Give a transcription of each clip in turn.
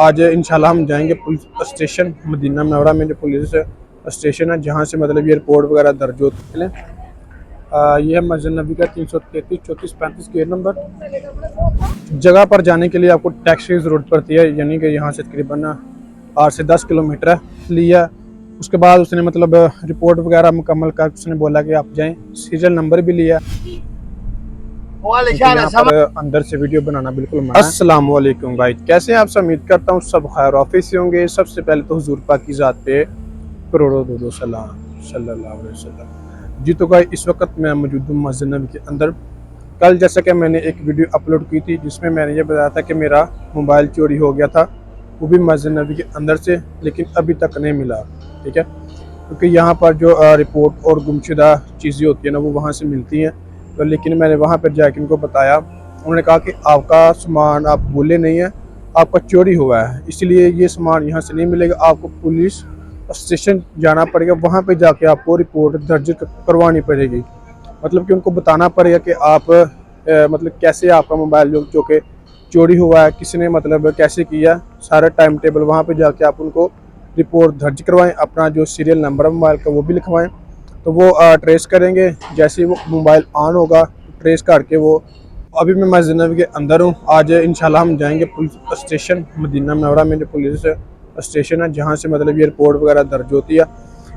आज इंशाल्लाह हम जाएंगे पुलिस स्टेशन मदीना मनव्वरा में, जो पुलिस स्टेशन है जहाँ से मतलब ये रिपोर्ट वगैरह दर्ज होती है। ये है मस्जिद नबी का 333 34 35 गेट नंबर। जगह पर जाने के लिए आपको टैक्सी की ज़रूरत पड़ती है, यानी कि यहाँ से तकरीबन 8 से 10 किलोमीटर लिया। उसके बाद उसने मतलब रिपोर्ट वगैरह मुकम्मल कर उसने बोला कि आप जाएं, सीरियल नंबर भी लिया। अंदर से वीडियो बनाना बिल्कुल मना है। अस्सलाम वालेकुम भाई, कैसे हैं आप? सब उम्मीद करता हूँ सब खैर ऑफिस से होंगे। सबसे पहले तो हुजूर पाक की ज़ात पे करोड़ों दो सलाम सल्लल्लाहु अलैहि वसल्लम। जी तो भाई, इस वक्त मैं मौजूद हूँ मस्जिद नबी के अंदर। कल जैसा कि मैंने एक वीडियो अपलोड की थी जिसमें मैंने ये बताया था कि मेरा मोबाइल चोरी हो गया था, वो भी मस्जिद नबी के अंदर से, लेकिन अभी तक नहीं मिला। ठीक है, क्योंकि यहाँ पर जो रिपोर्ट और गुमशुदा चीज़ें होती है ना, वो वहाँ से मिलती हैं। तो लेकिन मैंने वहाँ पर जाकर उनको बताया, उन्होंने कहा कि आपका सामान आप भूले नहीं है, आपका चोरी हुआ है, इसलिए ये सामान यहाँ से नहीं मिलेगा, आपको पुलिस स्टेशन जाना पड़ेगा, वहाँ पे जाके आपको रिपोर्ट दर्ज करवानी पड़ेगी। मतलब कि उनको बताना पड़ेगा कि आप मतलब कैसे आपका मोबाइल जो कि चोरी हुआ है, किसने मतलब कैसे किया, सारा टाइम टेबल वहाँ पे जाके आप उनको रिपोर्ट दर्ज करवाएं। अपना जो सीरियल नंबर है मोबाइल का वो भी लिखवाएं, तो वो ट्रेस करेंगे। जैसे ही वो मोबाइल ऑन होगा ट्रेस करके वो। अभी मैं मस्जिद नबी के अंदर हूँ। आज इंशाल्लाह हम जाएंगे पुलिस स्टेशन मदीना मनव्वरा में, जो पुलिस स्टेशन है जहाँ से मतलब ये रिपोर्ट वगैरह दर्ज होती है।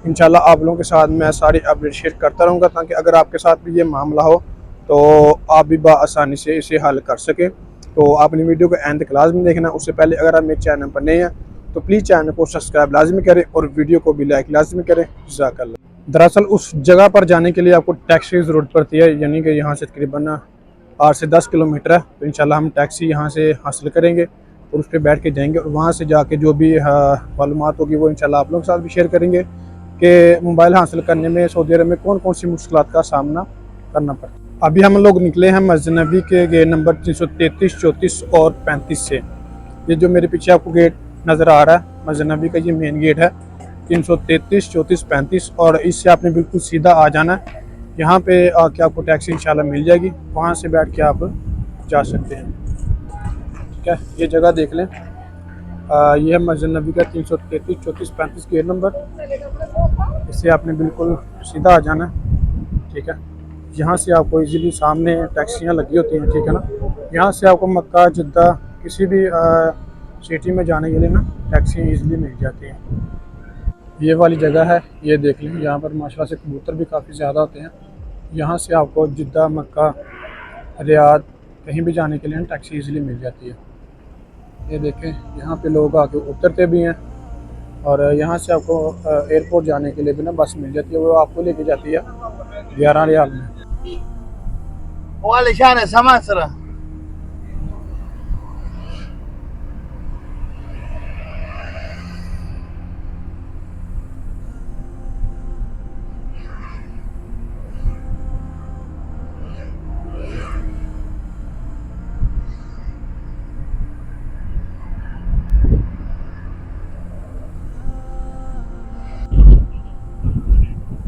इंशाल्लाह आप लोगों के साथ मैं सारी अपडेट शेयर करता रहूँगा, ताकि अगर आपके साथ भी ये मामला हो तो आप भी आसानी से इसे हल कर सकें। तो आपने वीडियो को एंड तक लाजमी देखना। उससे पहले अगर आप मेरे चैनल पर नए हैं तो प्लीज़ चैनल को सब्सक्राइब लाजमी करें और वीडियो को भी लाइक लाजमी करें। जज़ाकल्लाह। दरअसल उस जगह पर जाने के लिए आपको टैक्सी की ज़रूरत पड़ती है, यानी कि यहाँ से तकरीबन 8 से 10 किलोमीटर है। तो इंशाल्लाह हम टैक्सी यहाँ से हासिल करेंगे और उस पर बैठ के जाएंगे, और वहाँ से जाके जो भी मालूमात होगी वो इंशाल्लाह आप लोगों के साथ भी शेयर करेंगे कि मोबाइल हासिल करने में सऊदी अरब में कौन कौन सी मुश्किलात का सामना करना पड़ता है। अभी हम लोग निकले हैं मस्जिद नबी के गेट नंबर 333 34 और 35 से। ये जो मेरे पीछे आपको गेट नज़र आ रहा है मस्जिद नबी का, ये मेन गेट है 333 34 35, और इससे आपने बिल्कुल सीधा आ जाना है। यहाँ पे आके आपको टैक्सी इंशाल्लाह मिल जाएगी, वहाँ से बैठ के आप जा सकते हैं। ठीक है, ये जगह देख लें। ये है मस्जिद नबी का 333 34 35 गेट नंबर। इससे आपने बिल्कुल सीधा आ जाना है। ठीक है, यहाँ से आपको इजीली सामने टैक्सियाँ लगी होती हैं। ठीक है ना, यहाँ से आपको मक्का जिद्दा किसी भी सिटी में जाने के लिए ना टैक्सियाँ इजीली मिल जाती हैं। ये वाली जगह है, ये देख लें। यहाँ पर माशाल्लाह से कबूतर भी काफ़ी ज़्यादा होते हैं। यहाँ से आपको जिद्दा मक्का रियाद कहीं भी जाने के लिए टैक्सी इजीली मिल जाती है। ये देखें, यहाँ पे लोग आके उतरते भी हैं, और यहाँ से आपको एयरपोर्ट जाने के लिए भी ना बस मिल जाती है, वो आपको लेके जाती है 11 रियाल में।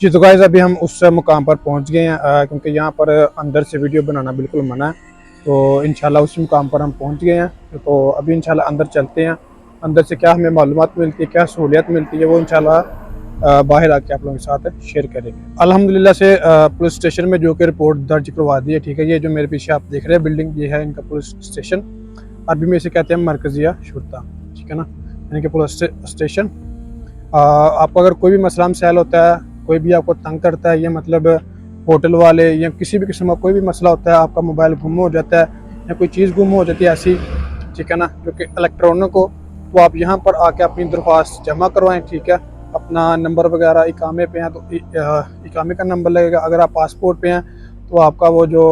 जी तो गाइस, अभी हम उस मुकाम पर पहुंच गए हैं, क्योंकि यहाँ पर अंदर से वीडियो बनाना बिल्कुल मना है। तो इंशाल्लाह उस मुकाम पर हम पहुंच गए हैं। तो अभी इंशाल्लाह अंदर चलते हैं। अंदर से क्या हमें मालूमात मिलती है, क्या सहूलियत मिलती है, वो इंशाल्लाह बाहर आके आप लोगों के साथ शेयर करेंगे। अल्हम्दुलिल्लाह से पुलिस स्टेशन में जो कि रिपोर्ट दर्ज करवा दी है। ठीक है, ये जो मेरे पीछे आप देख रहे हैं बिल्डिंग, ये है इनका पुलिस स्टेशन। अरबी में इसे कहते हैं मरकजिया शुरता। ठीक है ना, यानी कि पुलिस स्टेशन। आपको अगर कोई भी मसला मसाइल होता है, कोई भी आपको तंग करता है, या मतलब होटल वाले या किसी भी किस्म का कोई भी मसला होता है, आपका मोबाइल गुम हो जाता है या कोई चीज़ गुम हो जाती है ऐसी, ठीक है ना, जो कि इलेक्ट्रॉनिक हो, तो आप यहाँ पर आके अपनी दरख्वास्त जमा करवाएं। ठीक है, अपना नंबर वगैरह इकामे पे हैं तो इकामे का नंबर लगेगा। अगर आप पासपोर्ट पे हैं तो आपका वो जो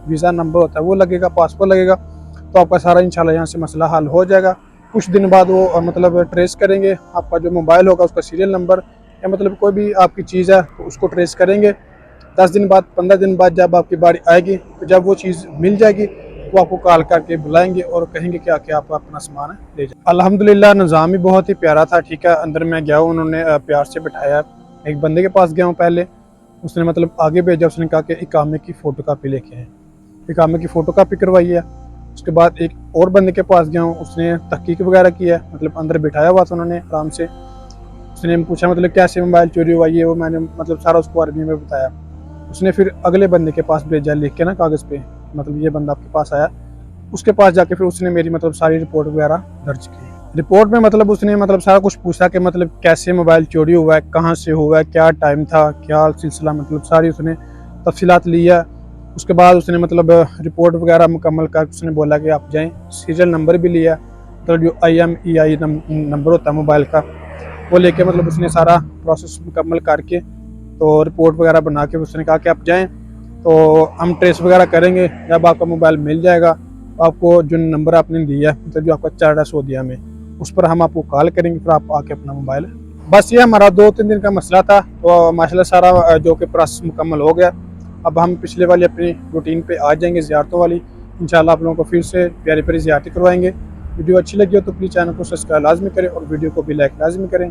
वीज़ा नंबर होता है वो लगेगा, पासपोर्ट लगेगा। तो आपका सारा इंशाल्लाह यहाँ से मसला हल हो जाएगा। कुछ दिन बाद वो मतलब ट्रेस करेंगे आपका जो मोबाइल होगा, उसका सीरियल नंबर या मतलब कोई भी आपकी चीज़ है तो उसको ट्रेस करेंगे। 10 दिन बाद, 15 दिन बाद जब आपकी बारी आएगी तो जब वो चीज़ मिल जाएगी तो आपको कॉल करके बुलाएंगे और कहेंगे कि आके आप अपना सामान ले जाए। अल्हम्दुलिल्लाह निज़ाम ही बहुत ही प्यारा था, ठीक है। अंदर मैं गया हूँ, उन्होंने प्यार से बिठाया। एक बंदे के पास गया हूँ पहले, उसने मतलब आगे भेजा, उसने कहा कि इकामे की फ़ोटो कापी लेके आए। इकामे की फ़ोटो कापी करवाई है। उसके बाद एक और बंदे के पास गया हूँ, उसने तहकीक वगैरह की है, मतलब अंदर बिठाया हुआ था उन्होंने आराम से। उसने पूछा मतलब कैसे मोबाइल चोरी हुआ, ये वो मैंने मतलब सारा उसको अरबी में बताया। उसने फिर अगले बंदे के पास भेजा लिख के ना कागज़ पे, मतलब ये बंदा आपके पास आया। उसके पास जाके फिर उसने मेरी मतलब सारी रिपोर्ट वगैरह दर्ज की। रिपोर्ट में मतलब उसने मतलब सारा कुछ पूछा कि मतलब कैसे मोबाइल चोरी हुआ है, कहाँ से हुआ है, क्या टाइम था, क्या सिलसिला, मतलब सारी उसने तफसीलात ली है। उसके बाद उसने मतलब रिपोर्ट वगैरह मुकम्मल कर उसने बोला कि आप जाएं। सीरियल नंबर भी लिया, मतलब जो IMEI नंबर होता है मोबाइल का, वो लेके मतलब उसने सारा प्रोसेस मुकम्मल करके तो रिपोर्ट वगैरह बना के उसने कहा कि आप जाएं तो हम ट्रेस वगैरह करेंगे। जब आपका मोबाइल मिल जाएगा तो आपको जो नंबर आपने दिया, मतलब जो आपका चार्ट है सऊदीया में, उस पर हम आपको कॉल करेंगे, फिर आप आके अपना मोबाइल। बस ये हमारा 2-3 दिन का मसला था, तो माशाल्लाह सारा जो कि प्रोसेस मुकम्मल हो गया। अब हम पिछले वाली अपनी रूटीन पे आ जाएंगे, ज़ियारतों वाली। इंशाल्लाह आप लोगों को फिर से प्यारी प्यारी ज़ियारतें करवाएंगे। वीडियो अच्छी लगी हो तो प्लीज़ चैनल को सब्सक्राइब लाजमी करें और वीडियो को भी लाइक लाजमी करें।